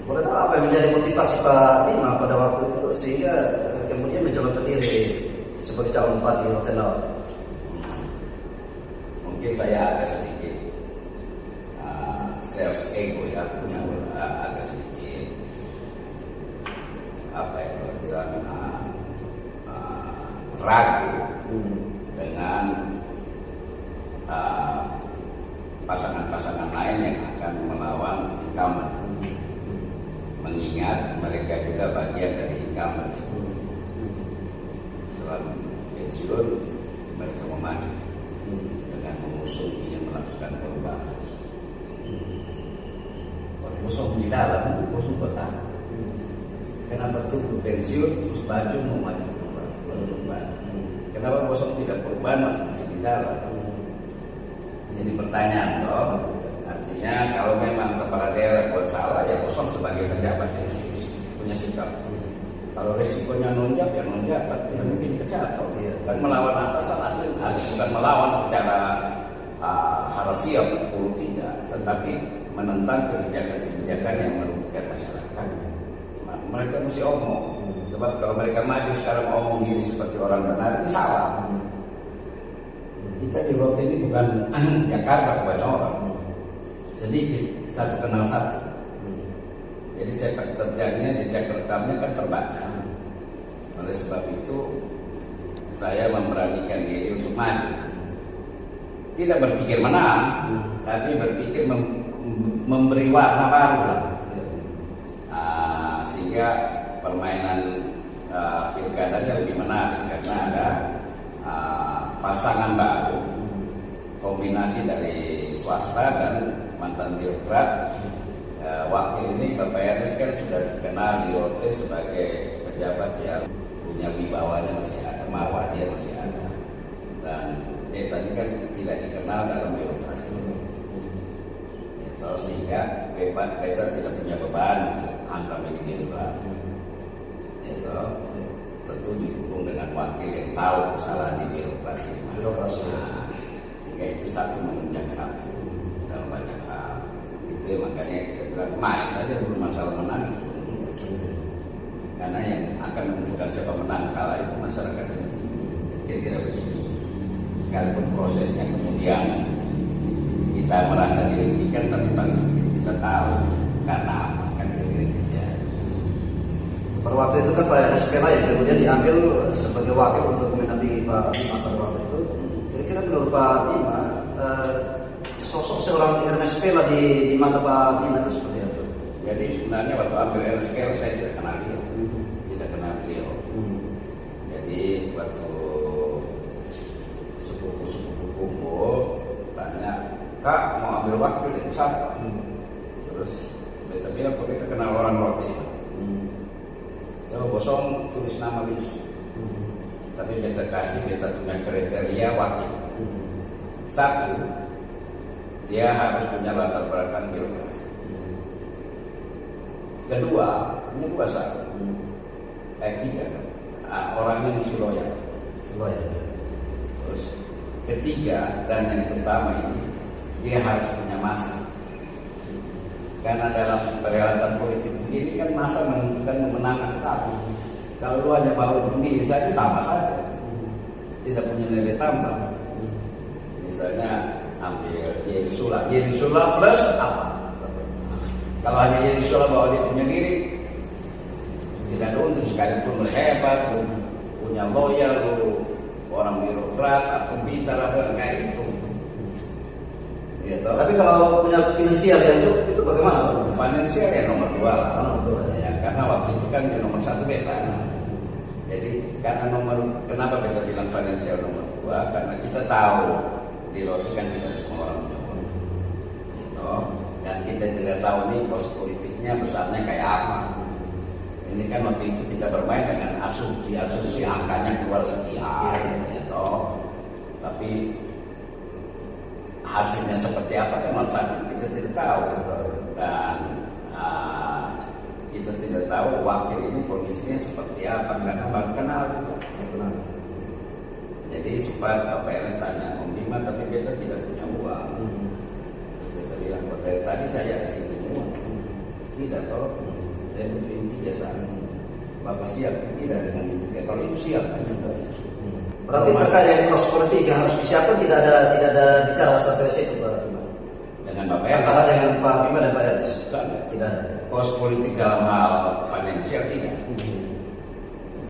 Boleh tahu apa yang menjadi motivasi Pak Bima pada waktu itu sehingga kemudian mencalonkan diri sebagai calon bupati Rotendao? Mungkin saya agak sedikit self ego ya, punya agak sedikit apa ya kalau bilang ragu dengan pasangan-pasangan lain yang akan melawan incumbent, mengingat mereka juga bagian dari incumbent. Setelah pensiun mereka maju dengan mengusung ingin melakukan perubahan. Kosong di dalam, kosong kota. Kenapa tuh pensiun terus baju mau maju perubahan? Kenapa kosong tidak perubahan masih di dalam? Jadi pertanyaan toh, artinya kalau memang kepala daerah buat salah ya kosong sebagai pejabat yang punya sikap. Kalau resikonya nonjak ya nonjak, tapi tidak mungkin kejatuh. Kan melawan atasan bukan melawan secara harfiah pun tidak, tetapi menentang kebijakan-kebijakan yang merugikan masyarakat. Mereka mesti omong, sebab kalau mereka maju sekarang omong gini seperti orang benar, ini salah. Kita di Rote ini bukan Jakarta kebanyakan orang, sedikit satu kenal satu. Jadi sepak terjangnya, jejak rekamnya kan terbaca. Oleh sebab itu saya memberanikan diri untuk maju. Tidak berpikir menang, tapi berpikir memberi warna baru lah. Sehingga permainan pilkadanya lebih menarik karena ada pasangan baru, kombinasi dari swasta dan mantan birokrat. Wakil ini Bapak Ernest kan sudah dikenal di Rote sebagai pejabat yang punya wibawanya masih ada, marwah dia masih ada, dan dia tadi kan tidak dikenal dalam birokrasi itu, sehingga Beta tidak punya beban untuk hantam ini birokrasi itu. Tentu didukung dengan wakil yang tahu kesalahan di birokrasi. Sehingga itu satu menunjang satu dalam banyak hal. Itu makanya kita bilang main saja belum masalah menang itu. Karena yang akan menentukan siapa menang kalah itu masyarakat yang kira-kira begitu. Sekalipun prosesnya kemudian kita merasa dirugikan, tapi paling sedikit kita tahu karena apa kan kira-kira. Pada waktu itu kan Pak Ernest Pela yang kemudian diambil sebagai wakil untuk mendampingi Pak Bima pada waktu itu. Kira-kira menurut Pak Bima, sosok seorang Ernest Pela di mata Pak Bima itu seperti apa? Jadi sebenarnya waktu ambil Ernest Pela saya tidak kenal dia, tidak kenal beliau. Jadi waktu sepupu-sepupu kumpul tanya, Kak mau ambil wakil dari siapa? Terus Beta bilang, kok kita kenal orang Rote ini? Kalau kosong tulis nama bis, tapi beta punya kriteria wakil. Satu, dia harus punya latar belakang birokrasi. Kedua, punya dua syarat. Tiga, orangnya mesti loyal. Terus ketiga dan yang terutama ini, dia harus punya masa. Karena dalam perhelatan politik ini kan masa menentukan menang atau kalah. Kalau lu hanya bawa sendiri saja sama saja, tidak punya nilai tambah. Misalnya ambil Yerisula plus apa? Kalau hanya Yerisula bawa dia punya diri, tidak ada untuk sekalipun hebat, punya loyal, orang birokrat atau pintar apa enggak itu. Gitu. Tapi kalau punya finansial yang cukup itu bagaimana Pak? Finansial ya nomor 2 lah. Nomor 2 ya. Karena waktu itu kan di nomor 1 Beta. Jadi karena kenapa Beta bilang finansial nomor 2? Karena kita tahu di Rote kan tidak semua orang punya uang. Gitu. Dan kita tidak tahu nih kos politiknya besarnya kayak apa. Ini kan waktu itu kita bermain dengan asumsi angkanya keluar sekian. Gitu. Tapi hasilnya seperti apa kan kita tidak tahu, dan kita tidak tahu wakil ini kondisinya seperti apa karena baru kenal juga. Jadi sempat Bapak Ernest tanya Om Bima, tapi Beta tidak punya uang. Terus Beta bilang, dari tadi saya ada sini uang. Tidak toh. Saya butuh intinya saat Bapak siap tidak dengan intinya. Kalau itu siap kan sudah itu. Berarti terkait dengan kos politik yang harus disiapkan tidak ada bicara sampai situ Pak Bima. Dengan Bapak Ernest. Antara dengan Pak Bima dan Pak Ernest. Tidak ada. Tidak ada. Kos politik dalam hal finansial tidak.